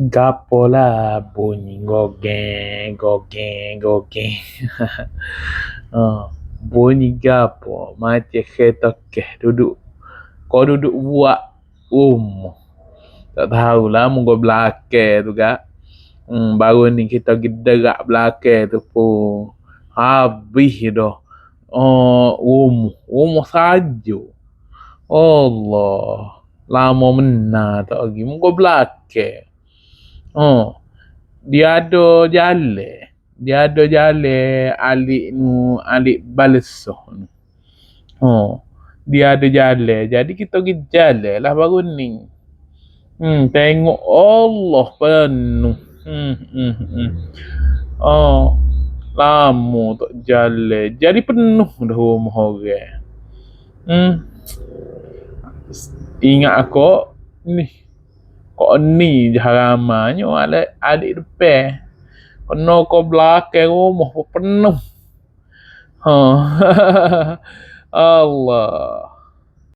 Gapo lah bunyi gogeng, gogeng, gogeng. Bunyi gapo? Macam kereta duduk. Kau duduk buat rumah. Tak tahulah munggu belakang tu kak. Baru ni kita gerak belakang tu pun. Habis dah. Rumah saja. Allah. Lama benar tak lagi. Munggu belakang. Dia ada jalan. Dia ada jalan alik balesah ni. Dia ada jalan. Jadi kita pergi jalan lah baru ni. Tengok Allah penuh. Lama tak jalan. Jadi penuh dah rumah orang. Ingat aku ni. Kok ni je halamannya adik depan. Kena kau belakang rumah pun penuh. Allah.